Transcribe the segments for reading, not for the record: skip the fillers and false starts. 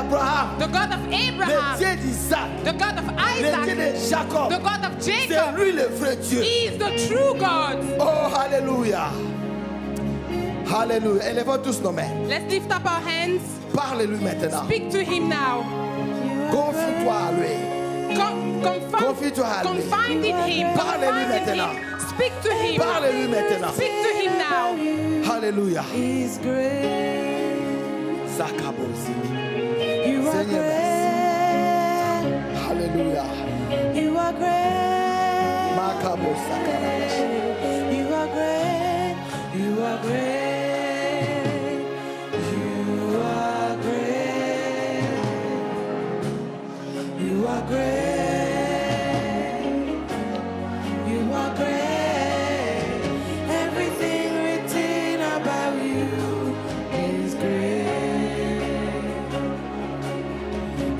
d'Abraham, the God of le Abraham, Dieu d'Isaac, the God of le Dieu Isaac, de Jacob. the God of C'est Jacob. lui le vrai Dieu. He is the true God. Oh, alléluia. Alléluia. Élevons tous nos mains. Let's lift up our hands. Parle-lui maintenant. Speak to him now. Confie-toi à lui. Confie-toi à lui. Confide in him. Parle-lui Confide in maintenant. him. Speak to him. Parle-lui maintenant. Speak to him now. Alléluia. He's great. Sakabosi. You are Seigneur, great. Alléluia. You are great. Makabo sakarabashi. You are great. You are great. You are great. You are great. You are great. Everything written about you is great.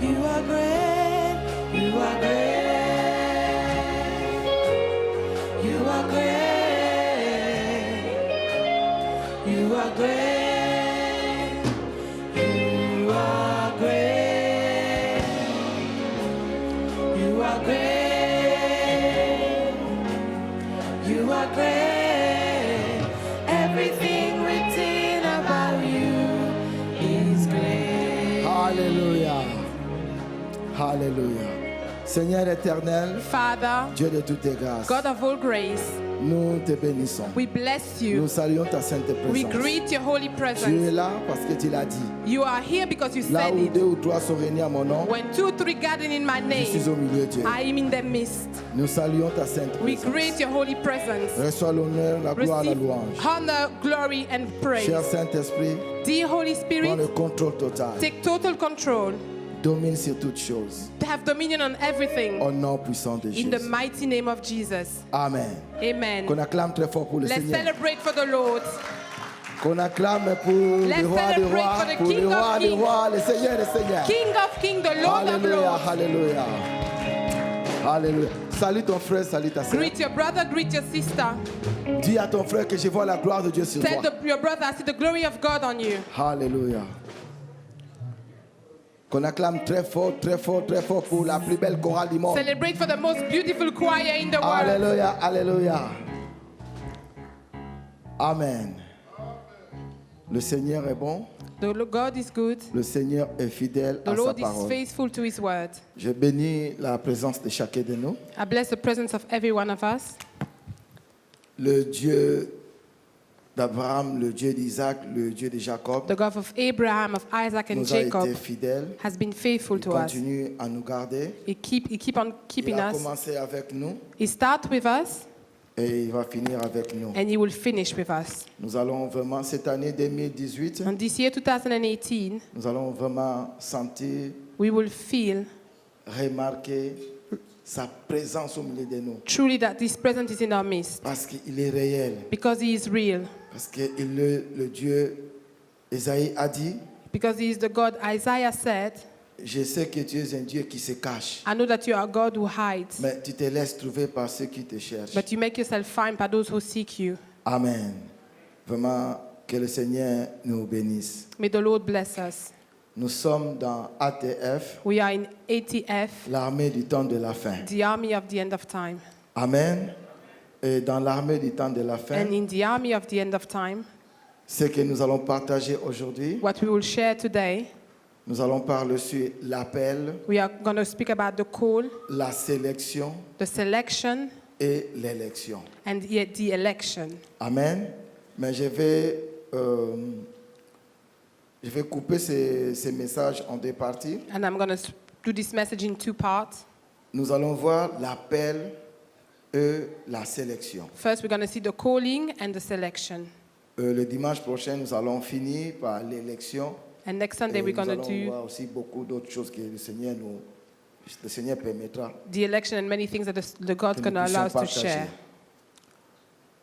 You are great. You are great. You are great. You are great. You are great. You are great. You are great. Everything written about you is great. Alléluia. Alléluia. Seigneur éternel, Father, Dieu de toutes tes grâces, God of all grace, nous te bénissons. we bless you. Nous saluons ta sainte We présence. greet your holy Tu es presence. là parce que tu l'as dit. You are here because you Là said où it. deux ou trois sont réunis à mon nom, When 2 or 3 gathered in my je suis name, au milieu de Dieu. I am in the midst. Nous saluons ta sainte We présence. greet your holy presence. Reçois l'honneur, la gloire, la Receive louange. honor, glory, and praise. Cher Saint-Esprit, Dear Holy prends Spirit, le contrôle total. take total control. Domine sur toutes choses. To have dominion on everything. Au nom puissant de In the Jésus. mighty name of Jesus. Amen. Amen. Qu'on acclame très fort pour le Let's Seigneur. celebrate for the Lord. Qu'on acclame pour Let's le roi des celebrate rois, for the pour le King of roi des Kings. rois, le Seigneur des seigneurs. King of kings, the Lord of Alléluia, lords. alléluia. Alléluia. Salut ton frère, salut ta sœur. Greet your brother, greet your sister. Dis à ton frère que je vois la gloire de Dieu sur Tell toi. your brother, I see the glory of God on you. Alléluia. Qu'on acclame très fort, très fort, très fort pour la plus belle chorale du monde. Celebrate for the most beautiful choir in the world. Alléluia, alléluia. Amen. Le Seigneur est bon. God is good. Le Seigneur est fidèle The à sa Lord is parole. faithful to his word. Je bénis la présence de chacun de nous. I bless the presence of every one of us. Le Dieu d'Abraham, le Dieu d'Isaac, le Dieu de Jacob The God of Abraham, of Isaac and nous a Jacob été fidèle. has been faithful Il to us. continue à nous garder. He keep on Il keeping a us. commencé avec nous He started with us et il va finir avec nous. and he will finish with us. Nous allons vraiment, cette année 2018, And this year 2018, nous allons vraiment sentir, we will feel remarquer sa présence au milieu de nous. truly that this presence is in our midst Parce qu'il est réel. because he is real. Parce que il est le Dieu, Isaïe a dit, Because he is the God Isaiah said, je sais que tu es un Dieu qui se cache, I know that you are a God who hides, mais tu te laisses trouver par ceux qui te cherchent. but you make yourself find by those who seek you. Amen. Vraiment, que le Seigneur nous bénisse. May the Lord bless us. Nous sommes dans ATF, We are in ATF, l'armée du temps de la fin. the army of the end of time. Amen. Et dans l'armée du temps de la fin, And in the army of the end of time, ce que nous allons partager aujourd'hui, what we will share today, nous allons parler sur l'appel, we are going to speak about the call, la sélection the selection, et l'élection. and yet the election. Amen. Mais je vais couper ces messages en deux parties. And I'm going to do this message in 2 parts. Nous allons voir l'appel et la sélection. First, we're going to see the calling and the selection. Le dimanche prochain, nous allons finir par l'élection. And next Sunday, Et we're nous going to allons do voir aussi beaucoup d'autres choses que le Seigneur permettra. the election and many things that the God's Que going to nous allow us to puissions share.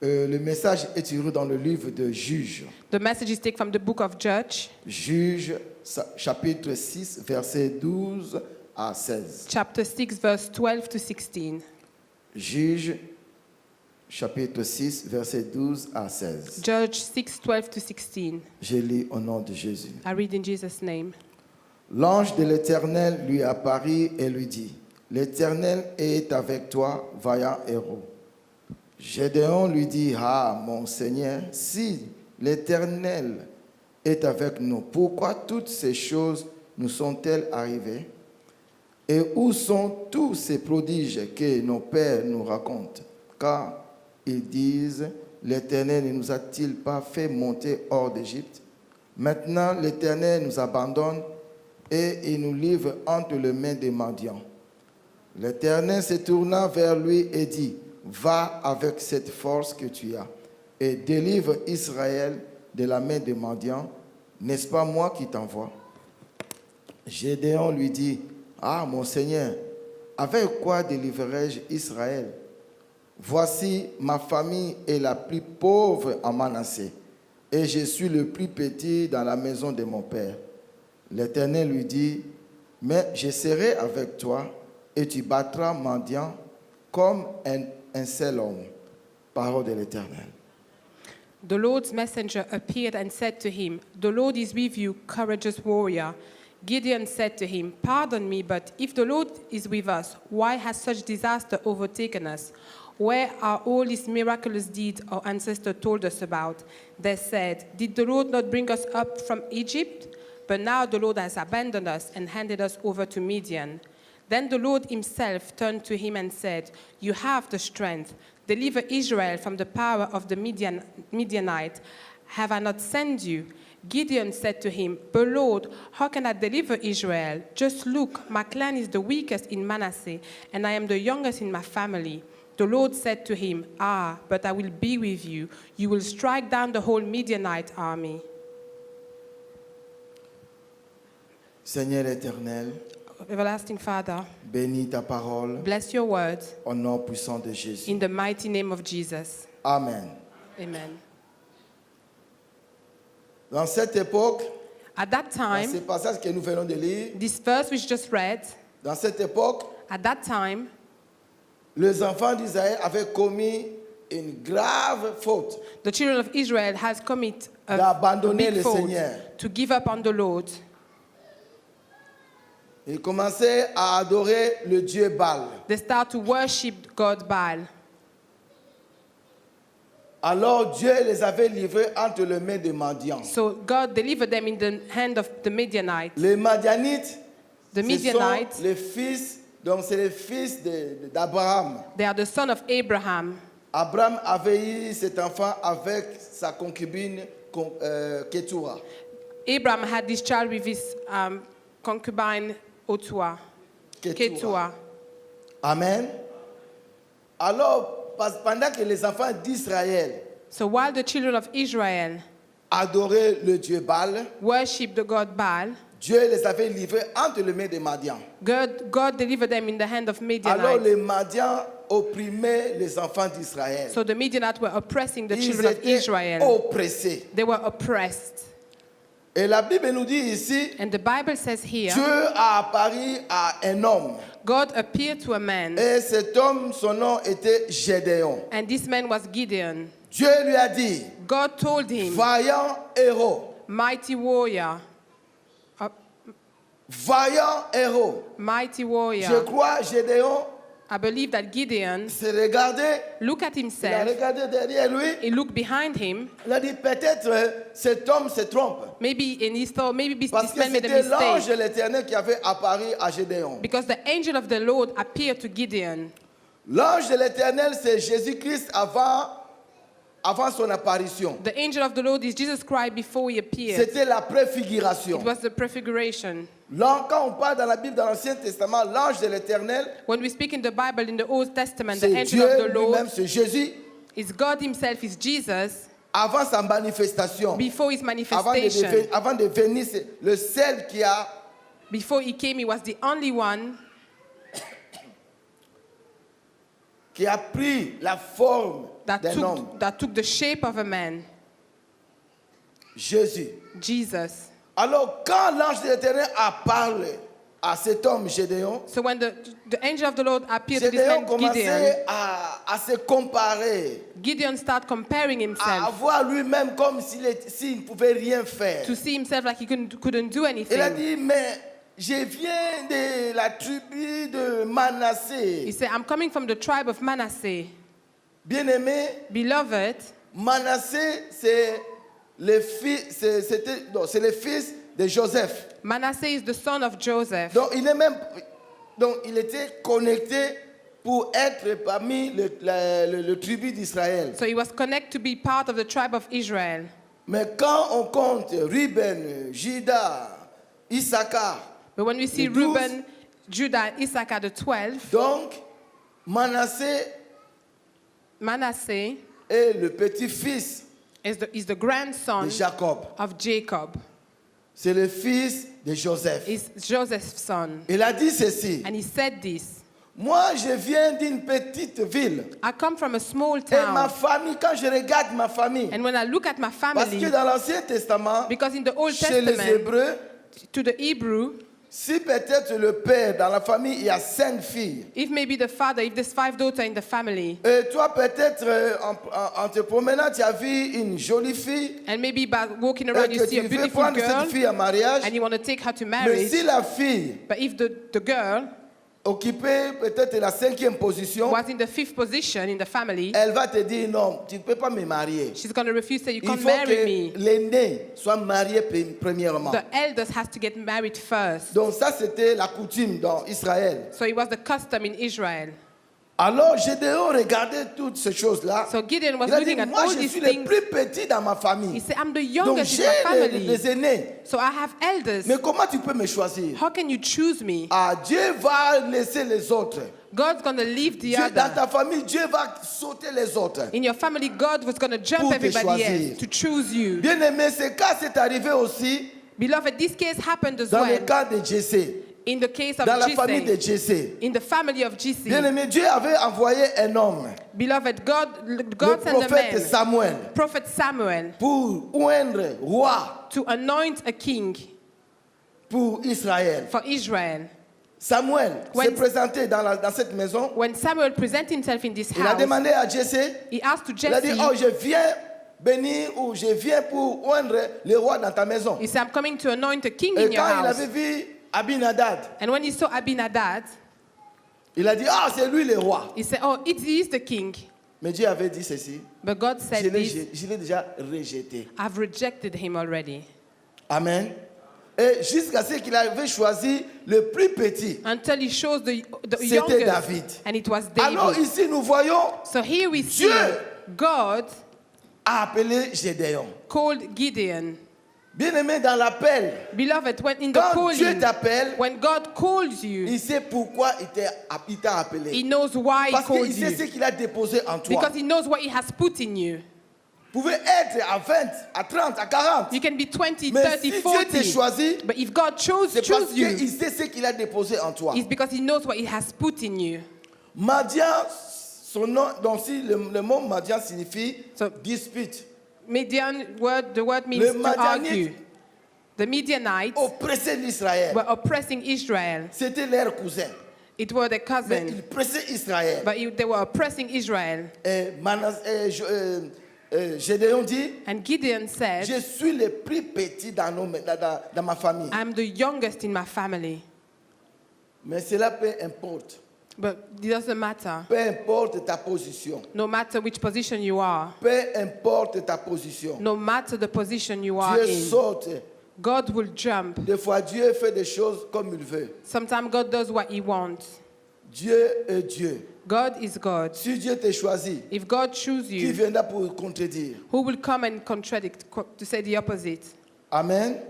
Le message est tiré dans le livre de Juges. The message is taken from the book of Judges, Juges, chapitre 6, versets 12 à 16. chapter 6, verse 12 to 16. Juges, chapitre 6, versets 12 à 16. Judge 6, 12 to 16. Je lis au nom de Jésus. I read in Jesus' name. L'ange de l'Éternel lui apparut et lui dit, l'Éternel est avec toi, vaillant héros. Gédéon lui dit, ah, mon Seigneur, si l'Éternel est avec nous, pourquoi toutes ces choses nous sont-elles arrivées? Et où sont tous ces prodiges que nos pères nous racontent? Car ils disent, l'Éternel ne nous a-t-il pas fait monter hors d'Égypte? Maintenant, l'Éternel nous abandonne et il nous livre entre les mains des mendiants. L'Éternel se tourna vers lui et dit, va avec cette force que tu as et délivre Israël de la main des mendiants. N'est-ce pas moi qui t'envoie? Gédéon lui dit, ah, mon Seigneur, avec quoi délivrerai-je Israël? Voici, ma famille est la plus pauvre en Manassé, et je suis le plus petit dans la maison de mon père. L'Éternel lui dit, mais je serai avec toi, et tu battras mendiant comme un seul homme. Parole de l'Éternel. The Lord's messenger appeared and said to him, the Lord is with you, courageous warrior. Gideon said to him, pardon me, but if the Lord is with us, why has such disaster overtaken us? Where are all these miraculous deeds our ancestors told us about? They said, did the Lord not bring us up from Egypt? But now the Lord has abandoned us and handed us over to Midian. Then the Lord himself turned to him and said, you have the strength. Deliver Israel from the power of the Midianite. Have I not sent you? Gideon said to him, but Lord, how can I deliver Israel? Just look, my clan is the weakest in Manasseh, and I am the youngest in my family. The Lord said to him, ah, but I will be with you. You will strike down the whole Midianite army. Seigneur éternel, Everlasting Father, bénis ta parole bless your word au nom puissant de Jésus. in the mighty name of Jesus. Amen. Amen. Dans cette époque, At that dans time, ce passage que nous venons de lire, this verse we just read, dans cette époque, at that time, les enfants d'Israël avaient commis une grave faute the children of Israel has committed a d'abandonner big le fault Seigneur. to give up on the Lord. Ils commençaient à adorer le Dieu Baal. They start to worship God Baal. Alors Dieu les avait livrés entre les mains des mendiants. So God delivered them in the hand of the Midianites. Les Madianites, The ce Midianites, sont les fils, donc c'est les fils d'Abraham. they are the son of Abraham. Abraham avait eu cet enfant avec sa concubine Ketura. Abraham had this child with his concubine Otua. Ketua. Amen. Alors, pendant que les enfants d'Israël So while the children of Israel adoraient le Dieu Baal, worshiped the god Baal, Dieu les avait livrés entre les mains des Madians. God delivered them in the hand of Alors Midianites. les Madians opprimaient les enfants d'Israël. So the Midianites were oppressing the Ils children of étaient Israel. oppressés. They were oppressed. Et la Bible nous dit ici, And the Bible says here, Dieu a apparu à un homme. God appeared to a man, Et cet homme, son nom était Gédéon. and this man was Gideon. Dieu lui a dit, God told him, vaillant héros, mighty warrior, vaillant héros. mighty Je warrior. crois Gédéon I believe that Gideon s'est regardé, looked at il a himself, regardé derrière lui, he looked behind him, il a dit peut-être cet homme se trompe. maybe in his thought, maybe this Parce que man made a c'était l'ange mistake. de l'Éternel qui avait apparu à Gédéon. Because the angel of the Lord appeared to Gideon. L'ange de l'Éternel, c'est Jésus-Christ avant son apparition. The angel of the Lord is Jesus Christ before he appeared. C'était la préfiguration. It was the prefiguration. Là, quand on parle dans la Bible, dans l'Ancien Testament, l'ange de l'Éternel, When we speak in the Bible, in the Old Testament, the c'est angel Dieu of the lui-même, Lord c'est Jésus, is God himself, is Jesus, avant sa manifestation. before his manifestation. Avant de venir, c'est le seul Before he came, he was the only one qui a pris la forme that d'un homme. took the shape of a man, Jésus. Jesus. Alors, quand l'ange de l'Éternel a parlé à cet homme Gédéon, So when the angel of the Lord appeared to this Gédéon man, commençait à se comparer, Gideon started comparing à himself voir lui-même comme s'il ne pouvait rien faire. to see himself like he couldn't do Il a anything. dit, mais je viens de la tribu de He Manassé. said, I'm coming from the tribe of Manasseh. Bien-aimé, Beloved, Manassé, c'est le fils, c'est le fils de Joseph. Manasseh is the son of Joseph. Donc il était connecté pour être parmi le tribu d'Israël. So he was connected to be part of the tribe of Israel. Mais quand on compte Ruben, Juda, Issachar, But when we see Les 12. Reuben, Judah, and Issachar, the 12, donc Manassé Manasseh est le petit-fils is the grandson de Jacob. of Jacob. C'est le fils de Joseph. Is Joseph's son. Il a dit ceci. And he said this, Moi, je viens d'une petite ville. I come from a small Et ma town. famille, quand je regarde ma famille, And when I look at my parce que family, dans l'Ancien Testament, because in the Old chez les Testament, Hébreux, to the Hebrew, si peut-être le père, dans la famille, il y a 5 filles, if maybe the father, if there's 5 daughters in the family, et toi peut-être en te promenant, tu as vu une jolie fille, and maybe by walking et around you que see a tu veux beautiful prendre girl, cette fille en mariage, and you want to take her to mais marriage, si la fille but if the girl occupait peut-être la 5e position, was in the 5th position in the family, elle va te dire non, tu ne peux pas me marier. she's going to refuse, say, you Il can't faut marry que me. l'aîné soit marié premièrement. The elders has to get married first. Donc ça, c'était la coutume dans Israël. So it was the custom in Israel. Alors Gédéon regardait toutes ces choses-là. So Gideon was Il a dit, looking at moi all je these suis le things. plus petit dans ma He famille. said, I'm the Donc youngest in j'ai my family. les aînés. So I have elders. Mais comment tu peux me choisir? How can you choose me? Ah, Dieu va laisser les autres. God's going to leave the Dans other. ta famille, Dieu va sauter les autres. In your family, God was going to jump Pour te everybody choisir. else to choose you. Bien aimé, ce cas s'est arrivé aussi Beloved, this case happened as dans le well cas de Jessé, in the case of dans la famille de Jesse. Jessé. In the family of Bien Jesse. aimé, Dieu avait envoyé un homme, Beloved, le God sent a prophète man, Samuel, Prophet Samuel, pour oindre roi to anoint a king pour Israël. for Israel. Samuel When- s'est présenté dans cette maison. When Samuel presented himself in this Il a house, demandé à Jessé, he asked to il a dit, Jesse, oh, je viens bénir ou je viens pour oindre le roi dans ta maison. he said, I'm coming to anoint a king Et in your quand il house. avait vu Abinadad, And when he saw Abinadab, il a dit, ah, c'est lui le roi. he said, oh, it is the king. Mais Dieu avait dit ceci, But God je said this, l'ai déjà rejeté. I've rejected him already. Amen. Et jusqu'à ce qu'il avait choisi le plus petit. Until he shows the C'était youngest. David. And it was Alors David. ici, nous voyons, So here we see Dieu God a appelé Gédéon. called Gideon. Bien-aimé, dans l'appel, Beloved, when in the quand Dieu calling, t'appelle, when God calls you, il sait pourquoi il t'a appelé. he knows why he Parce called qu'il sait ce you. qu'il a déposé en toi. Because he knows what he has put in you. Vous pouvez être à 20, à 30, à 40. You can be 20, Mais 30, si Dieu 40. t'a choisi, But if God c'est parce choose you, qu'il sait ce qu'il a déposé en toi. it's because he knows what he has put in you. Madian, son nom, donc si le mot Madian signifie So- dispute. Midian the word means Le to Madianite argue. The Midianites oppressait l'Israël. were oppressing Israel. C'était leur cousin. It were their Mais cousin, ils pressaient Israël. but they were oppressing Israel. Et Gédéon dit, And Gideon said, je suis le plus petit dans ma famille. I'm the youngest in my family. Mais cela peu importe. But it doesn't matter. Peu importe ta position. No matter which position you are, Peu importe ta position. no matter the position you are Dieu in, saute. God will jump. Des fois, Dieu fait des choses comme il veut. Sometimes God does what he wants. Dieu est Dieu. God is God. Si Dieu te choisit, If God chooses qui you, viendra pour contredire? who will come and contradict, to say the opposite? Amen.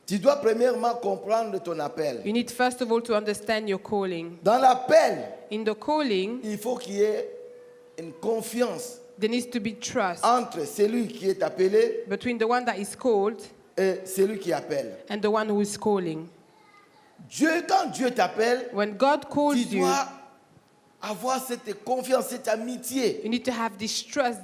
Tu dois premièrement comprendre ton appel. You need first of all to understand your calling. Dans l'appel, In the calling, il faut qu'il y ait une confiance there needs to be trust entre celui qui est appelé between the one that is called et celui qui appelle. and the one who is calling. Quand Dieu t'appelle, When God calls tu you, dois avoir cette confiance, cette amitié. you need to have this trust,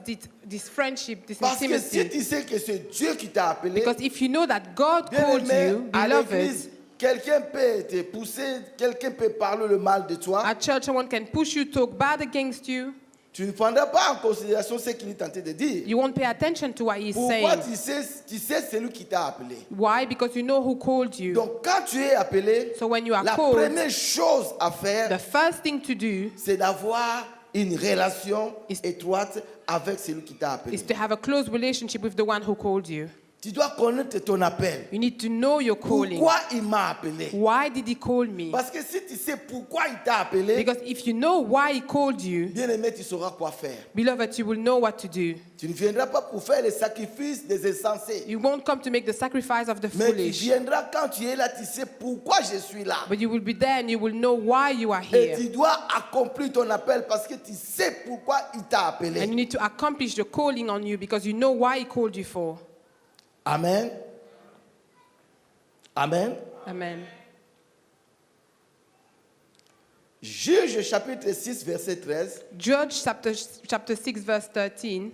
this friendship, this Parce que si intimacy. tu sais que c'est Dieu qui t'a appelé, Because if you know that God bien called aimé, you, à beloved, l'église, quelqu'un peut te pousser, quelqu'un peut parler le mal de toi. at church someone can push you, talk bad against you. Tu ne prendras pas en considération ce qu'il est tenté de dire. You won't pay attention to what he's Pourquoi saying. tu sais celui qui t'a appelé. Why? Because you know who called you. Donc quand tu es appelé, So when you are la called, première chose à faire, the first thing to do c'est d'avoir une relation Is- étroite avec celui qui t'a appelé. is to have a close relationship with the one who called you. Tu dois connaître ton appel. You need to know your calling. Pourquoi il m'a appelé? Why did he call me? Parce que si tu sais pourquoi il t'a appelé, Because if you know why he called you, bien aimé, tu sauras quoi faire. beloved, you will know what to do. Tu ne viendras pas pour faire les sacrifices des insensés. You won't come to make the sacrifice of the Mais tu foolish, viendras quand tu es là, tu sais pourquoi je suis là. but you will be there and you will know why you are Et here. tu dois accomplir ton appel parce que tu sais pourquoi il t'a appelé. And you need to accomplish the calling on you because you know why he called you for. Amen. Amen. Amen. Juge chapitre 6, verset 13. Judge chapter 6, verse 13.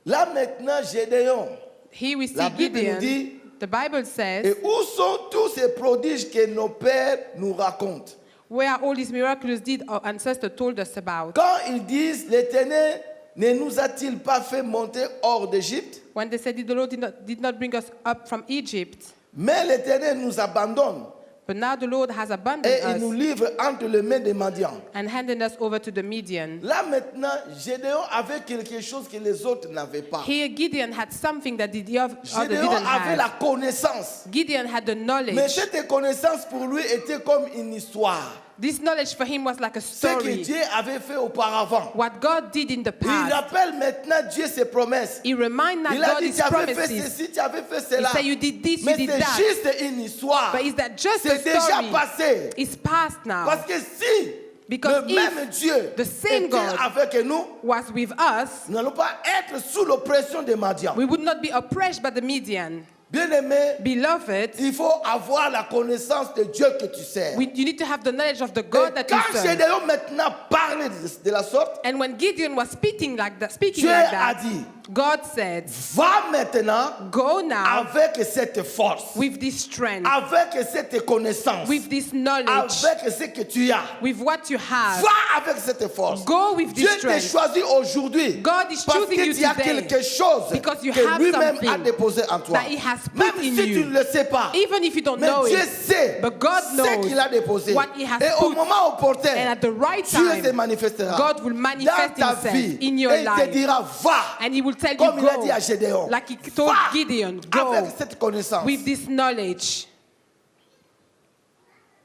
Là maintenant, Gédéon. Here we see La Bible nous Gideon. dit, The Bible et says, où sont tous ces prodiges que nos pères nous racontent? where are all these miraculous deeds our ancestors told us about? Quand ils disent, l'Éternel ne nous a-t-il pas fait monter hors d'Égypte? When they said the Lord did not bring us up from Egypt, Mais l'Éternel nous abandonne but now the Lord has abandoned et il nous us livre entre les mains des mendiants. and handed us over to the Midian. Là maintenant, Gédéon avait quelque chose que les autres n'avaient pas. Here Gideon had something that the other Gédéon didn't avait la have. connaissance. Gideon had the Mais knowledge. cette connaissance pour lui était comme une histoire. This knowledge for him was like a Ce que story. Dieu avait fait auparavant. What God did in the Il past. rappelle maintenant Dieu ses promesses. He reminded Il a God dit, his tu avais fait promises. ceci, tu avais fait He cela. said, you did this, you Mais did c'est that. juste une histoire. But is that just a C'est déjà story? passé. It's past now. Parce que si Because le même Dieu the same était God avec nous, was with us, nous n'allons pas être sous l'oppression des mendiants. we would not be oppressed by the Midian. Bien-aimé, Beloved, il faut avoir la connaissance de Dieu que tu sers. you need to have the knowledge of the Et God that you quand serve. Gédéon maintenant parle de la sorte, And when Gideon was speaking like that, Dieu a dit, God said, va maintenant go now avec cette force, with this strength, avec cette connaissance, with this knowledge, avec ce que tu as. with what you have. Va avec cette force. Go with Dieu this t'a strength. choisi aujourd'hui God is parce choosing que you tu as today quelque chose because you que have lui-même something a déposé en toi. that he has put Même in si you. tu ne le sais pas, Even if you don't mais know Dieu it, sait but God ce knows qu'il a déposé. what he has Et au put. moment opportun, And at the right Dieu se time, manifestera God will manifest dans ta himself vie in your et il te life. dira va, And he will tell you, comme il a go, dit à Gédéon. like he told Va Gideon, go avec cette connaissance. with this knowledge.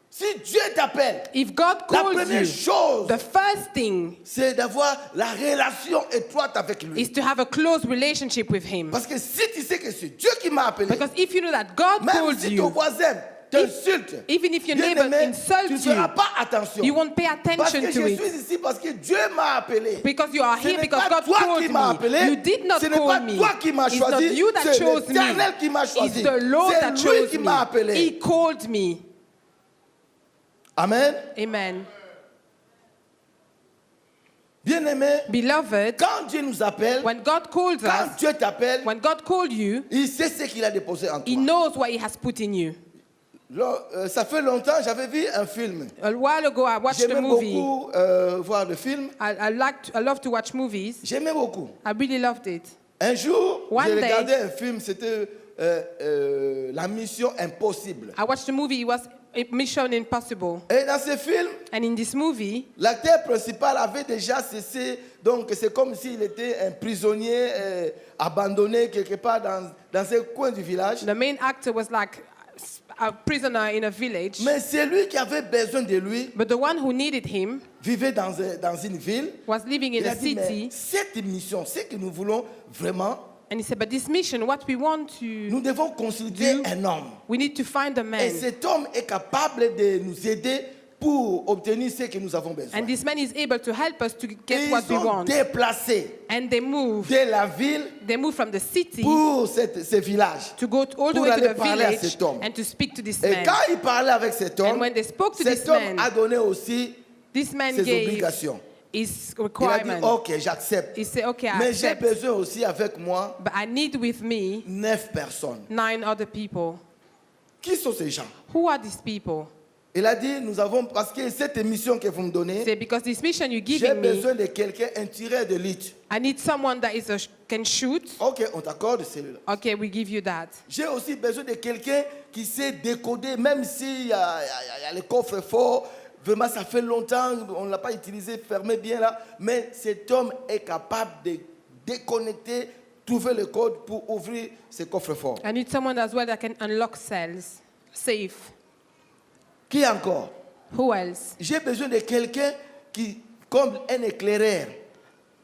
Si Dieu t'appelle, If God la calls première you, chose, the first thing c'est d'avoir la relation étroite avec lui. is to have a close relationship with him. Parce que si tu sais que c'est Dieu qui m'a appelé, Because if you know that God même called si ton you, voisin t'insulte, even if your bien neighbor aimé, tu ne insults feras you, pas attention. you won't pay Parce que attention je to it. suis ici parce que Dieu m'a appelé. Because you are Ce here n'est because pas God toi called qui m'as me. appelé. You did not Ce n'est call pas me. toi qui m'as It's not choisi. you that C'est chose l'Éternel me. qui m'a It's choisi. the Lord C'est that lui chose qui m'a me. appelé. He called me. Amen. Amen. Bien-aimé, Beloved, quand Dieu nous appelle, when God calls quand us, Dieu t'appelle, when God called you, il sait ce qu'il a déposé en He toi. knows what He has put in you. Ça fait longtemps, j'avais vu un film. A while ago, I watched a J'aimais movie. beaucoup voir le film. I love to watch movies. J'aimais beaucoup. I really loved it. Un jour, One j'ai day- regardé un film, c'était La Mission Impossible. I watched the movie. It was Mission Impossible. Et dans ce film, And in this movie, l'acteur principal avait déjà cessé, donc c'est comme s'il était un prisonnier abandonné quelque part dans un coin du village. the main actor was like a prisoner in a village. Mais celui qui avait besoin de lui But the one who needed him vivait dans une ville. was living in Il a a dit, mais city. cette mission, ce que nous voulons vraiment, And he said, but this mission, what we want nous to, devons consulter un homme. we need to find a Et man. cet homme est capable de nous aider pour obtenir ce que nous avons besoin. And this man is able to help us to Et get what ils we sont want. déplacés And they moved. de la ville They moved from the city pour ce village. to go all the pour way to aller the parler à village cet homme. and to speak to this Et man. quand il parlait avec cet homme, And when they spoke to cet this homme man, a donné aussi This man ses gave obligations. his Il a dit, requirement. ok, j'accepte. He said, okay, I Mais j'ai accept. besoin aussi avec moi But I need with me 9 personnes. 9 other people. Qui sont ces gens? Who are these people? Il a dit, parce que cette mission que vous me donnez, Say, because this mission you're j'ai giving me, besoin de quelqu'un, un tireur d'élite. I need someone that can shoot. Ok, on t'accorde celui-là. Okay, we give you that. J'ai aussi besoin de quelqu'un qui sait décoder, même s'il y a les coffres forts. Vraiment, ça fait longtemps, on ne l'a pas utilisé, fermé bien là. Mais cet homme est capable de déconnecter, trouver le code pour ouvrir ces coffres forts. I need someone as well that can unlock cells. Safe. Qui encore? Who else? J'ai besoin de quelqu'un qui, comme un éclaireur,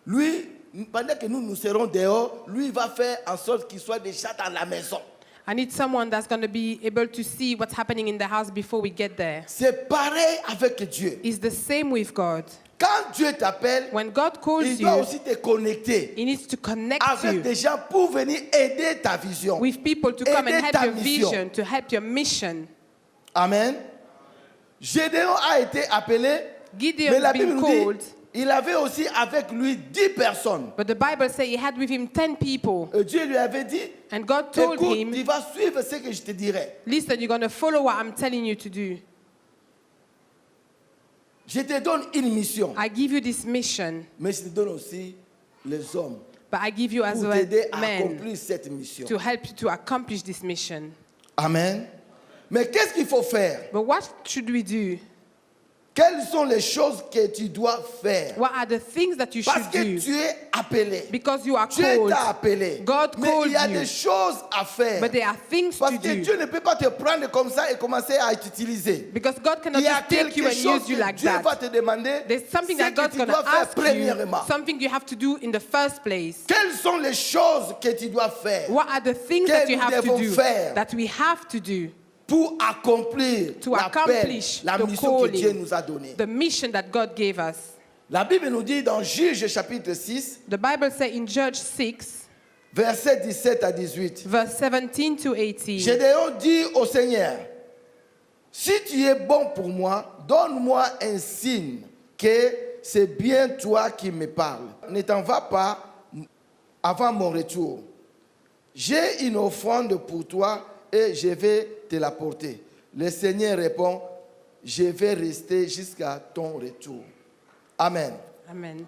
lui, pendant que nous serons dehors, lui va faire en sorte qu'il soit déjà dans la maison. I need someone that's going to be able to see what's happening in the house before we get there. C'est pareil avec Dieu. It's the same with God. Quand Dieu t'appelle, When God calls il doit you, aussi te connecter He needs to connect avec you des gens pour venir aider ta vision. with people to come and Aider help ta your mission. vision, to help your mission. Amen. Gédéon a été appelé, Gideon mais la has Bible been nous dit, called, il avait aussi avec lui 10 personnes. but the Bible says he had with him 10 people. Et Dieu lui avait dit, And God told écoute, him, tu vas suivre ce que je te dirai. listen, you're going to follow what I'm telling you to do. Je te donne une mission, I give you this mission, mais je te donne aussi les hommes but I give you as pour well t'aider à men accomplir cette mission. to help you to accomplish this mission. Amen. Mais qu'est-ce qu'il faut faire? But what should we do? Quelles sont les choses que tu dois faire? What are the things that you Parce should que do? tu es appelé. Because you are Dieu called, t'a appelé. God Mais called il y a you. des choses à faire. but there are things Parce to que do. Dieu ne peut pas te prendre comme ça et commencer à t'utiliser. Because God cannot Il y a just take you quelque and chose use you que like Dieu va that. te demander. There's something ce that que God's tu going dois to faire ask you, premièrement. something you have to do in the first place. Quelles sont les choses que tu dois faire What are the things que that you nous have to devons do, faire that we have to do pour accomplir to l'appel, accomplish la the mission que Dieu calling, nous a donnée? the mission that God gave us? La Bible nous dit dans Juge chapitre 6, The Bible says in Judges 6, versets 17 à 18. verse 17 to 18, Gédéon dit au Seigneur, si tu es bon pour moi, donne-moi un signe que c'est bien toi qui me parles. Ne t'en va pas avant mon retour. J'ai une offrande pour toi et je vais te l'apporter. Le Seigneur répond, je vais rester jusqu'à ton retour. Amen. Amen.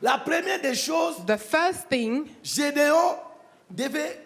La première des choses, The first thing, Gédéon devait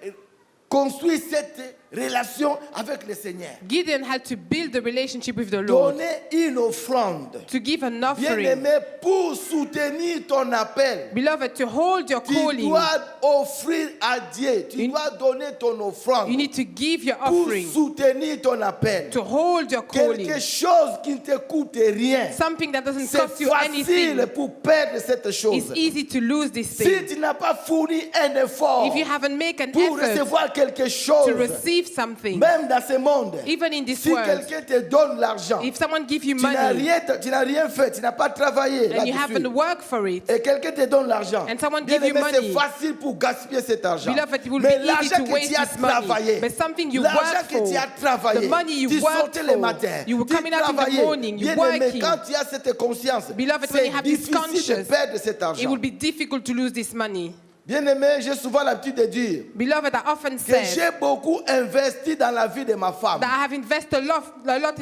construire cette relation avec le Seigneur. Gideon had to build the relationship with the Lord, Donner une offrande. to give an offering. Bien-aimé, pour soutenir ton appel, Beloved, to hold your tu calling, dois offrir à Dieu. Tu dois donner ton offrande you need to give your pour offering, soutenir ton appel. to hold your calling. Quelque chose qui ne te coûte rien. Something that doesn't C'est cost you anything. facile pour perdre cette It's chose. easy to lose this Si thing. tu n'as pas fourni un effort If you haven't made an pour effort recevoir quelque chose, to receive something, même dans ce monde, even in this si world, quelqu'un te donne l'argent, if someone gives you tu n'as money rien fait, tu n'as pas travaillé and you haven't là-dessus, worked for it, et quelqu'un te donne l'argent, and someone bien give you aimé, c'est money, facile pour gaspiller cet argent. beloved, it will Mais be easy l'argent to que waste tu as this money. travaillé, But something you l'argent work que tu as for, travaillé, the money you tu worked sortais le for, matin, you were tu coming out in the travaillais. morning, you Bien aimé, working. quand tu as cette conscience, Beloved, when c'est you have this difficile de conscience, perdre cet it argent. will be difficult to lose this money. Bien-aimé, j'ai souvent l'habitude de dire Beloved, I often que say j'ai beaucoup investi dans la vie de ma femme. that I have invested a lot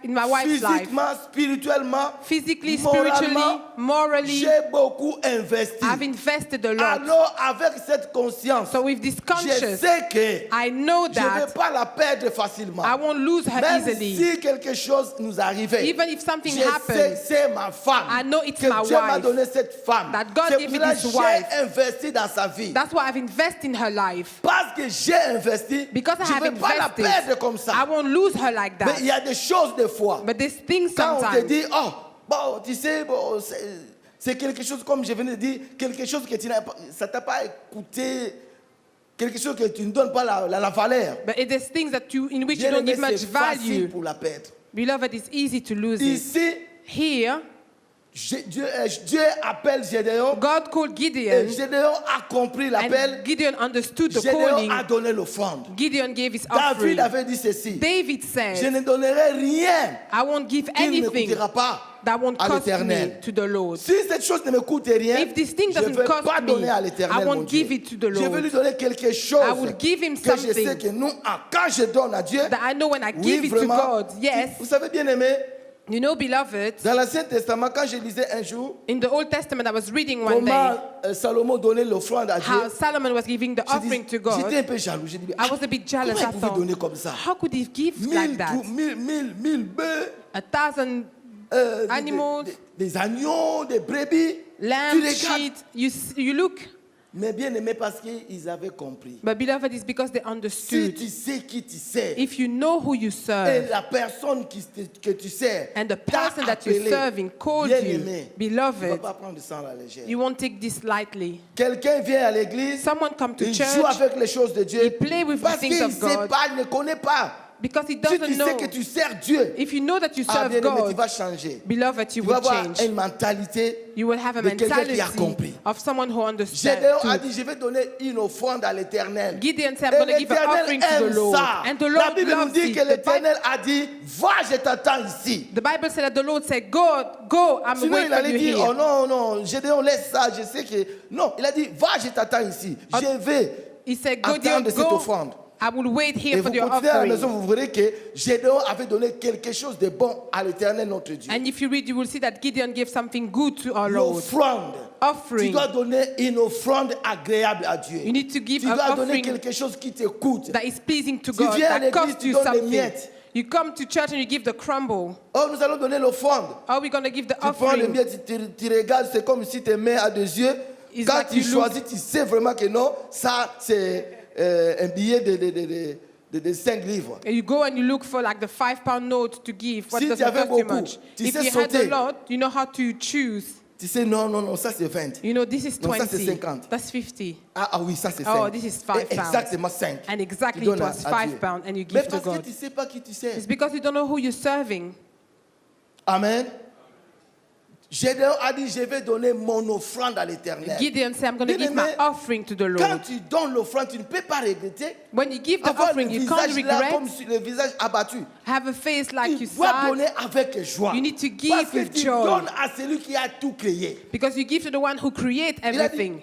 in my wife's life. Physiquement, spirituellement, Physically, moralement, spiritually, morally, j'ai beaucoup investi. I've invested a lot. Alors, avec cette conscience, So with this je conscience, sais que I know je ne vais that pas la perdre facilement. I won't lose her Même easily. si quelque chose nous arrivait, Even if something je sais happens, c'est ma femme. I know it's que my Dieu m'a wife. donné cette femme. That God C'est gave pour me cela this que wife. j'ai investi dans sa vie. That's why I've invested in her life. Parce que j'ai investi, Because I je have ne vais pas la invested, perdre comme ça. I won't lose her like Mais il y that. a des choses des fois. But there's things Quand on te sometimes. dit, oh, bon, tu sais, bon, c'est quelque chose, comme je venais de dire, quelque chose que tu n'as pas, ça t'a pas écouté, quelque chose que tu ne donnes pas la valeur. But it is things that in which you Bien don't aimé, give much c'est facile value. pour la perdre. Beloved, it's easy to lose it. Ici, Here, Dieu appelle Gédéon. God called Et Gideon, Gédéon a compris l'appel. and Gideon understood the Gédéon calling. a donné l'offrande. Gideon gave his offering. David avait dit ceci. David Je said, ne donnerai rien I won't give qui ne me anything coûtera pas that won't à cost me l'Éternel. to the Lord. Si cette chose ne me coûte rien, If this thing je ne doesn't vais cost pas me, donner à l'Éternel, I mon won't Dieu. give it to the Je vais Lord. lui donner quelque chose I will give him que je sais something que nous, quand je donne à Dieu, That I know when I oui, give it to vraiment, God, yes. Vous savez bien aimé, You know, beloved, dans l'Ancien Testament, quand je lisais un jour in the Old Testament, I was reading one day comment Salomon donnait l'offrande à Dieu, how Solomon was giving the offering to God. j'étais un peu jaloux. J'ai dit, I was a bit jealous. comment I il pouvait thought, donner comme ça? how could he give like 1000 that? bœufs, 1,000 animals, des agneaux, des brebis. Tu lambs, regardes. sheep. You look. Mais bien aimé parce qu'ils avaient compris. But beloved, it's because they Si understood. tu sais qui tu sais, If you know who you et serve, la personne que tu sais, and the t'a person that you're appelé, serving called bien you, aimé, tu ne vas beloved, pas prendre ça à la légère. you won't take this lightly. Quelqu'un vient à l'église, Someone come to il joue church avec les choses de Dieu he play with the parce things qu'il ne of sait God. pas, il ne connaît pas. Because he Si doesn't tu sais know. que tu sers Dieu, If you know that you ah, serve bien aimé, tu God, vas changer. beloved, you Tu vas will avoir change. une mentalité. You will have a de quelqu'un qui a mentality compris. of someone who understands. Gédéon a dit, je vais donner une offrande à l'Éternel. Gideon said, Et I'm going to give an l'Éternel offering to the aime Lord. ça. And the La Lord Bible nous loves dit it. que The l'Éternel a dit, va, je t'attends ici. The Bible said that the Lord said, go, I'm Sinon, waiting il for allait you dire, here. oh non, non, Gédéon, laisse ça, je sais que... Non, il a dit, va, je t'attends ici. Je vais He said, go, dear, attendre cette go. offrande. I will wait Et here vous for your continuez à la maison, offering. vous verrez que Gédéon avait donné quelque chose de bon à l'Éternel, notre Dieu. And if you read, you will see that Gideon gave something good to our Lord. L'offrande. Tu Offering. dois donner une offrande agréable à Dieu. You need to give Tu an dois donner offering quelque chose qui te coûte. that is pleasing to Tu God, viens à that l'église, costs tu you donnes des something. miettes. You come to church and you give the crumble. Oh, nous allons donner l'offrande. Are we going to give the Tu prends les offering? miettes, tu regardes, c'est comme si tes mains à deux yeux. It's Quand like tu you look- choisis, tu sais vraiment que non, ça c'est un billet de 5 livres. And you go and you look for like the £5 note to give. What Si tu doesn't avais cost you beaucoup, much. tu If sais you had a sauter. lot, you know how to choose. Tu sais, non, non, non, ça c'est 20. You know, this is Non, 20. ça, c'est 50. That's 50. Ah oui, ça c'est 5. Oh, this is 5 pounds. Exactement 5. And exactly Tu donnes it was à Dieu. £5 and you Mais give to parce que God. tu ne sais pas qui tu sais. It's because you don't know who you're serving. Amen. Gédéon a dit, je vais donner mon offrande à l'Éternel. Gideon said, I'm going to give my Bien-aimé, offering to the Quand Lord. tu donnes l'offrande, tu ne peux pas regretter. When you give the Avoir le offering, you can't visage là comme regret. si le visage abattu. Have a face like Tu you dois sad. donner avec joie. You need to give Parce que with tu joy. donnes à celui qui a tout créé. Because you give to the one who creates Il a dit, everything.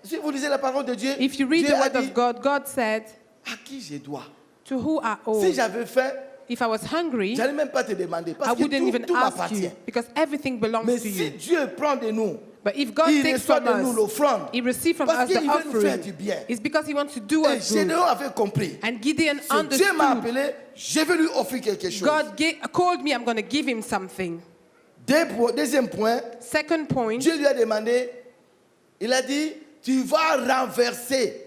si vous lisez la parole de Dieu, If you read Dieu the a word dit, of God, God said, à qui je dois? to who I Si owe. j'avais fait, If I was hungry, je n'allais même pas te demander. I Parce que wouldn't even tout ask m'appartient. you. Because everything belongs Mais to si you. Dieu prend de nous, But if God il takes reçoit from de nous us, l'offrande. He receives from Parce us the qu'il veut nous faire du offering. bien. It's because He wants to do Et us good. Gédéon avait compris. And Gideon Si Dieu m'a understood. appelé, je vais lui offrir quelque chose. God called me, I'm going to give him something. Deuxième point, Second point, Dieu lui a demandé, il a dit, tu vas renverser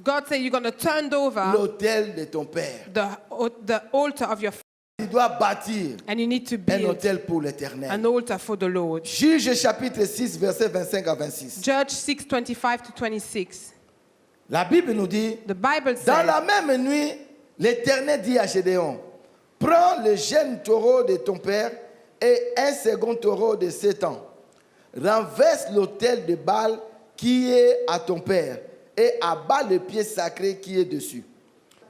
God said you're going to turn over l'autel de ton père. the altar of your father, Tu dois bâtir and you need to un build autel pour l'Éternel. an altar for the Lord. Juge chapitre 6, versets 25 à 26. Judge 6:25 to 26. La Bible nous dit, The Bible dans says, la même nuit, l'Éternel dit à Gédéon, prends le jeune taureau de ton père et un second taureau de 7 ans. Renverse l'autel de Baal qui est à ton père et abat le pied sacré qui est dessus.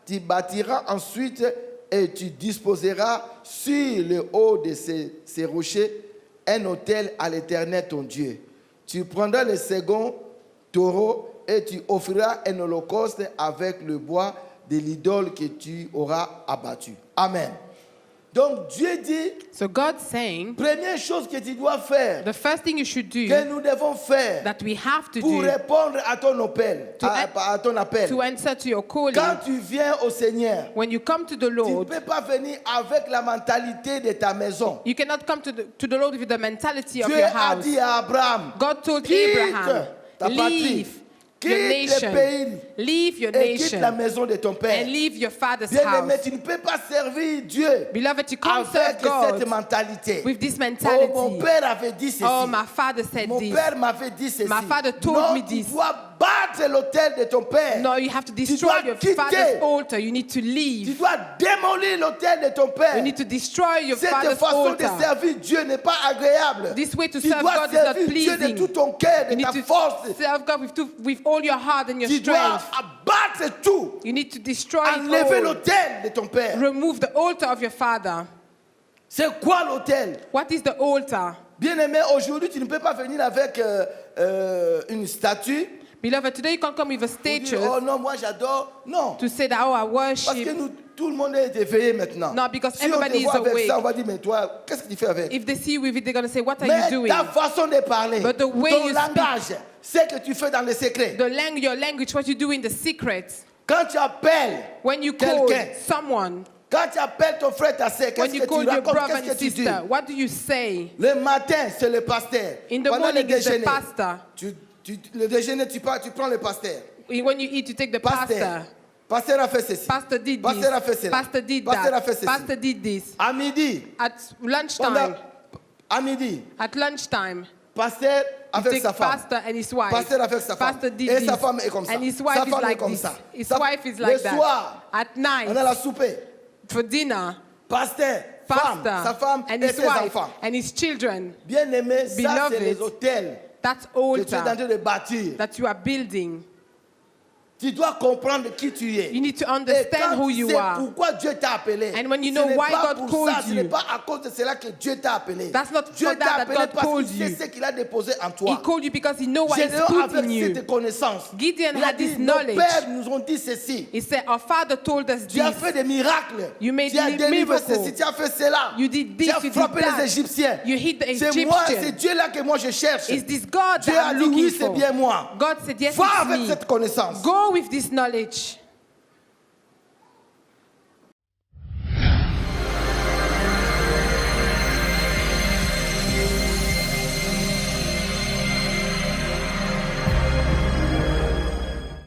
Tu bâtiras ensuite et tu disposeras sur le haut de ces rochers un autel à l'Éternel ton Dieu. Tu prendras le second taureau et tu offriras un holocauste avec le bois de l'idole que tu auras abattu. Amen. Donc Dieu dit, so God's saying, première chose que tu dois faire, the first thing you should do, que nous devons faire that we have to pour do répondre à ton appel, à ton appel. to answer to your calling, Quand tu viens au Seigneur, when you come to the tu ne Lord, peux pas venir avec la mentalité de ta maison. you cannot come to the Lord with the mentality of Dieu your a house. dit à Abraham, God told quitte Abraham, ta patrie, leave your quitte le nation, pays leave your et quitte la nation, maison de ton père. and leave your father's Bien-aimé, house. tu ne peux pas servir Dieu Beloved, you can't avec serve cette God mentalité. with this Oh, mon mentality. père avait dit ceci. Oh, my father said Mon this. père m'avait dit ceci. My father told non, me tu this. dois battre battre l'autel de ton père. No, you have to dois destroy your quitter. father's altar. You need to Tu leave. dois démolir l'autel de ton père. You need to destroy your Cette father's façon de altar. servir Dieu n'est pas agréable. This way to Tu serve dois God is not servir Dieu de pleasing. tout ton cœur, de You need ta to force. serve God with all your heart and your Tu dois strength. abattre tout. You need to destroy Enlever it all. l'autel de ton père. Remove the altar of your father. C'est quoi l'autel? What is the altar? Bien-aimé, aujourd'hui, tu ne peux pas venir avec une statue. Beloved, today you can't come with a Pour dire, statue oh non, moi j'adore. Non. to say that, oh, I Parce que worship. nous, tout le monde est éveillé maintenant. No, because Si on te everybody is voit avec awake. ça, on va dire, mais toi, qu'est-ce que tu fais avec? If they see you with it, they're going to say, what are Mais you doing? ta façon de parler, But the way ton you langage, c'est que tu fais dans le secret. Your language, what you do in the secret. Quand tu appelles When you call quelqu'un, someone, quand tu appelles ton frère, ta sœur, when qu'est-ce you que call tu your racontes, brother qu'est-ce and que tu dis? sister, what do you say? Le matin, c'est le pasteur. In the Pendant le morning, it's the déjeuner, pastor. le déjeuner, tu prends le pasteur. When you eat, you take the Pasteur. pastor. Pasteur a fait ceci. Pastor did this. Pasteur a fait cela. Pastor did Pasteur a that. fait ceci. Pastor did this. À midi, At lunchtime, à midi, at lunchtime, pasteur you avec take sa femme. pastor and his wife. Pasteur avec sa femme. Pastor did Et this. sa femme est comme ça. And his Sa wife is femme est like comme this. ça. His Sa- wife is le like that. soir, At on a night, la souper. for dinner, Pasteur, femme, sa pastor femme and et his ses wife enfants. and his children. Bien aimé, ça c'est Beloved, les hôtels That que tu es en altar train de bâtir. that you are building, Tu dois comprendre qui tu es. you need to Et understand quand who tu you sais are. pourquoi Dieu t'a appelé, And when you ce know n'est why pas God pour ça, called ce n'est you. pas à cause de cela que Dieu t'a appelé. That's not Dieu for t'a that appelé God parce called qu'il sait you. ce qu'il a déposé en He toi. called you because he knows what he's Gédéon put avec in you. cette connaissance. Gideon Il a had dit, this nos knowledge. pères nous ont dit ceci. He said, our father told us Tu as this. fait des miracles. You made Tu as délivré miracles. ceci, tu as fait cela. You did this, tu as you did frappé that. les Égyptiens. You hit the C'est moi, Egyptian. c'est Dieu là que moi je cherche. Is this God Dieu that a I'm dit looking oui, c'est for? bien moi. God said, yes, Va it's avec me. cette connaissance. Go with this knowledge.